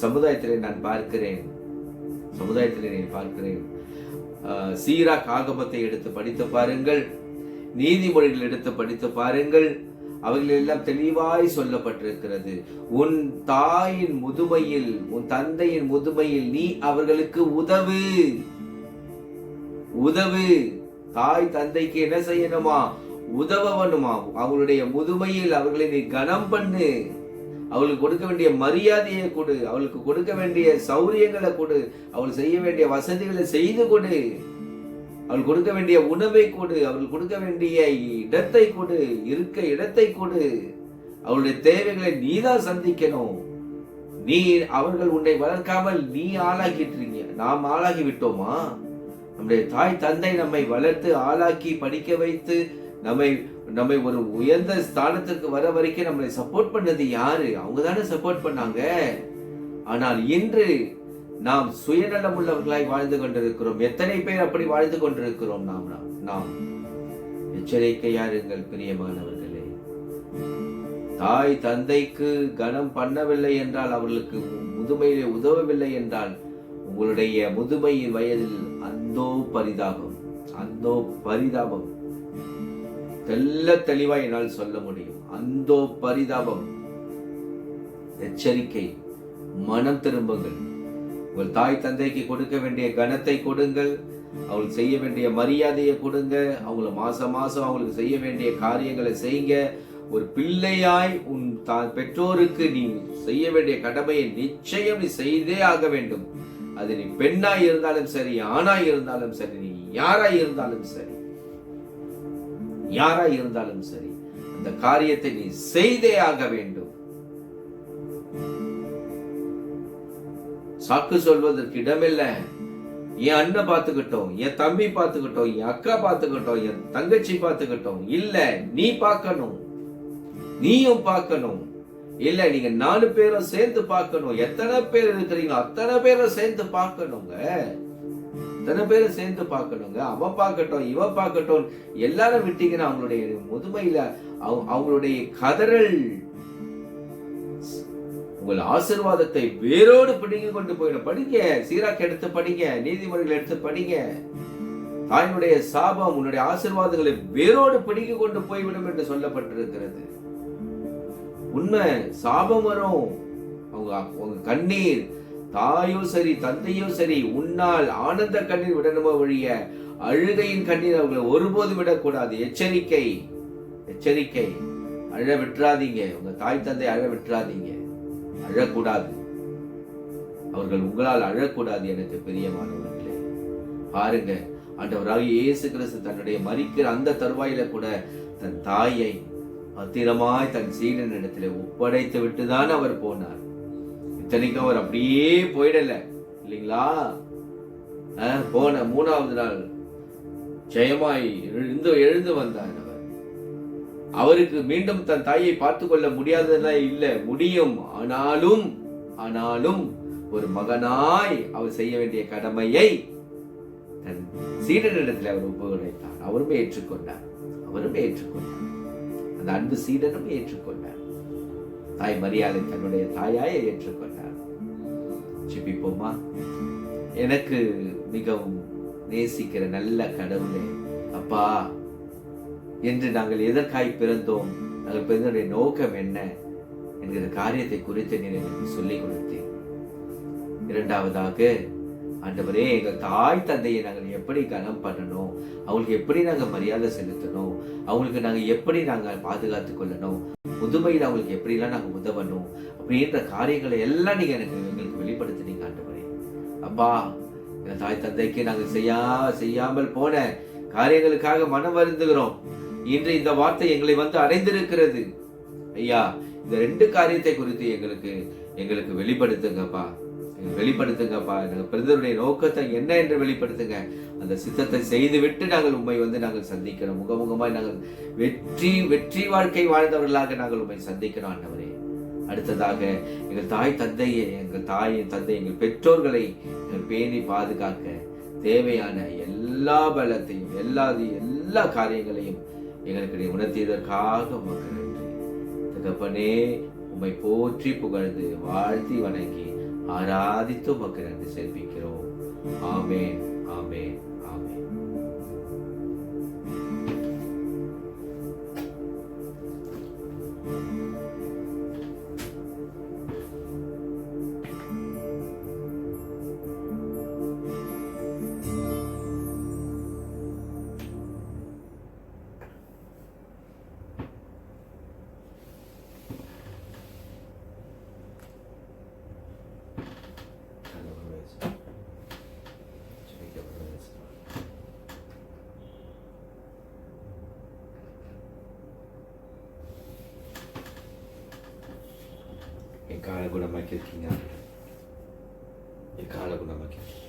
சமுதாயத்திலே நான் பார்க்கிறேன். சீராக் ஆகமத்தை எடுத்து படித்து பாருங்கள், நீதிமொழிகள் எடுத்து படித்து பாருங்கள். அவைகள் எல்லாம் தெளிவாய் சொல்லப்பட்டிருக்கிறது. உன் தாயின் முதுமையில், உன் தந்தையின் முதுமையில் நீ அவர்களுக்கு உதவு. தாய் தந்தைக்கு என்ன செய்யணுமா? உதவ வேணுமா? அவங்களுடைய முதுமையில் அவர்களை நீ கனம் பண்ணு. அவளுக்கு கொடுக்க வேண்டிய மரியாதையை கொடு, அவளுக்கு கொடுக்க வேண்டிய சௌரியங்களை கொடு, அவள் செய்ய வேண்டிய வசதிகளை செய்து கொடு, அவள் கொடுக்க வேண்டிய உணவை கொடு, அவள் கொடுக்க வேண்டிய இடத்தை கொடு, இருக்க இடத்தை கொடு. அவளுடைய தேவைகளை நீதான் சந்திக்கணும். அவர்கள் உன்னை வளர்க்காமல் நீ ஆளாக்கிட்டு நாம் ஆளாகி விட்டோமா? நம்முடைய தாய் தந்தை நம்மை வளர்த்து ஆளாக்கி படிக்க வைத்து நம்மை ஒரு உயர்ந்த ஸ்தானத்துக்கு வர வரைக்கும் நம்மளை சப்போர்ட் பண்ணது யாரு? அவங்க தானே சப்போர்ட் பண்ணாங்க. ஆனால் இன்று நாம் சுயநலம் உள்ளவர்களாய் வாழ்ந்து கொண்டிருக்கிறோம். எத்தனை பேர் அப்படி வாழ்ந்து கொண்டிருக்கிறோம்? நாம் எச்சரிக்கையா இருங்கள் பிரியமானவர்களே. தாய் தந்தைக்கு கனம் பண்ணவில்லை என்றால், அவர்களுக்கு முதுமையிலே உதவவில்லை என்றால், உங்களுடைய முதுமையின் வயதில் அந்தோ பரிதாபம் தெளிவாய் என்னால் சொல்ல முடியும். அந்தோ பரிதாபம். எச்சரிக்கை, மனம் திரும்புங்கள். உங்கள் தாய் தந்தைக்கு கொடுக்க வேண்டிய கனத்தை கொடுங்கள், அவங்களுக்கு செய்ய வேண்டிய மரியாதையை கொடுங்க, அவங்கள மாசம் அவங்களுக்கு செய்ய வேண்டிய காரியங்களை செய்யுங்க. ஒரு பிள்ளையாய் உன் பெற்றோருக்கு நீ செய்ய வேண்டிய கடமையை நிச்சயம் நீ செய்தே ஆக வேண்டும். அது நீ பெண்ணாய் இருந்தாலும் சரி, ஆணாய் இருந்தாலும் சரி, நீ யாராய் இருந்தாலும் சரி, அந்த காரியத்தை நீ செய்தே ஆக வேண்டும். சாக்கு சொல்வதற்கு இடமில்லை. என் அண்ணன் பார்த்துக்கிட்டோம், என் தம்பி பார்த்துக்கிட்டோம், என் அக்கா பார்த்துக்கிட்டோம், என் தங்கச்சி பார்த்துக்கிட்டோம். இல்ல, நீ பார்க்கணும், நீயும் பார்க்கணும். இல்ல, நீங்க 4 பேரும் சேர்ந்து பார்க்கணும். எத்தனை பேர் இருக்கிறீங்களோ அத்தனை பேரும் சேர்ந்து பார்க்கணுங்க. அவன் பார்க்கட்டும், இவன் பார்க்கட்டும், எல்லாரும் விட்டீங்கன்னா அவங்களுடைய முதுமையில அவங்களுடைய கதறல் உங்கள் ஆசீர்வாதத்தை வேரோடு பிடிங்கி கொண்டு போயிடும். படிங்க, சீராக் எடுத்து படிங்க, நீதிமொழிகள் எடுத்து படிங்க. தாயினுடைய சாபம் உன்னுடைய ஆசீர்வாதங்களை வேரோடு பிடிங்கி கொண்டு போய்விடும் என்று சொல்லப்பட்டிருக்கிறது. உண்மை, சாபம் வரும். அவங்க கண்ணீர், தாயும் சரி தந்தையும் சரி, உன்னால் ஆனந்த கண்ணீர் விடணுமோ ஒழிய அழுகையின் கண்ணீர் அவர்களை ஒருபோது விடக்கூடாது. எச்சரிக்கை. அழ விட்டுறாதீங்க. உங்க தாய் தந்தை அழ விட்டுறாதீங்க. அழக்கூடாது. அவர்கள் உங்களால் அழக்கூடாது. எனக்கு பிரியமானவர்களே, பாருங்க, ஆண்டவராகிய இயேசு கிறிஸ்து தன்னுடைய மரிக்கிற அந்த தருவாயில கூட தன் தாயை பத்திரமாய் தன் சீடன் இடத்துல ஒப்படைத்து விட்டுதான் அவர் போனார். இத்தனைக்கும் அவர் அப்படியே போயிடல இல்லைங்களா? போன 3வது நாள் ஜெயமாய் எழுந்து வந்தார். அவருக்கு மீண்டும் தன் தாயை பார்த்து கொள்ள முடியாததெல்லாம் இல்ல, முடியும். ஆனாலும் ஒரு மகனாய் அவர் செய்ய வேண்டிய கடமையை தன் சீடனிடத்தில் அவர் ஒப்புரைத்தார். அவருமே ஏற்றுக்கொண்டார். அந்த அன்பு சீடனும் ஏற்றுக்கொண்டார். தாய் மரியாதை தன்னுடைய தாயாயை ஏற்றுக்கொண்டார். ஜெபிப்போமா? எனக்கு மிகவும் நேசிக்கிற நல்ல கடவுளே, அப்பா, என்று நாங்கள் எதற்காய் பிறந்தோம், நாங்கள் பிறந்தனுடைய நோக்கம் என்ன என்கிற காரியத்தை குறித்து நீர் எனக்கு சொல்லிக் கொடுத்தேன். 2வதாக, ஆண்டவரே, எங்கள் தாய் தந்தையை நாங்கள் எப்படி கனம் பண்ணணும், அவங்களுக்கு எப்படி நாங்கள் மரியாதை செலுத்தணும், அவங்களுக்கு நாங்கள் எப்படி நாங்கள் பாதுகாத்து கொள்ளணும், முதுமையில் அவங்களுக்கு எப்படிலாம் நாங்கள் உதவணும் அப்படின்ற காரியங்களை எல்லாம் நீங்க எங்களுக்கு வெளிப்படுத்தினீங்க. ஆண்டவரே, அப்பா, எங்கள் தாய் தந்தைக்கு நாங்கள் செய்யாமல் போன காரியங்களுக்காக மனம் வருந்துகிறோம். இன்று இந்த வார்த்தை எங்களை அடைந்திருக்கிறது. ஐயா, இந்த 2 காரியத்தை குறித்து எங்களுக்கு வெளிப்படுத்துங்கப்பா. நாங்கள் பிறந்தவருடைய நோக்கத்தை என்ன என்று வெளிப்படுத்துங்க. அந்த சித்தத்தை செய்துவிட்டு நாங்கள் உண்மை நாங்கள் சந்திக்கிறோம். முகமுகமாய் நாங்கள் வெற்றி வாழ்க்கை வாழ்ந்தவர்களாக நாங்கள் உண்மை சந்திக்கிறோம். ஆண்டவரே, அடுத்ததாக எங்கள் தாய் தந்தையை, எங்கள் பெற்றோர்களை பேணி பாதுகாக்க தேவையான எல்லா பலத்தையும் எல்லா காரியங்களையும் எங்களுக்கு உணர்த்தியதற்காக உமக்கு நன்றி. தகப்பனே, உம்மை போற்றி புகழ்ந்து வாழ்த்தி வணங்கி ஆராதித்து உமக்கு நன்றி செலுத்துகிறோம். ஆமென், ஆமென், ஆமென். என் காலை குணமாக்கி இருக்கீங்க. என் காலை குணமாக்கி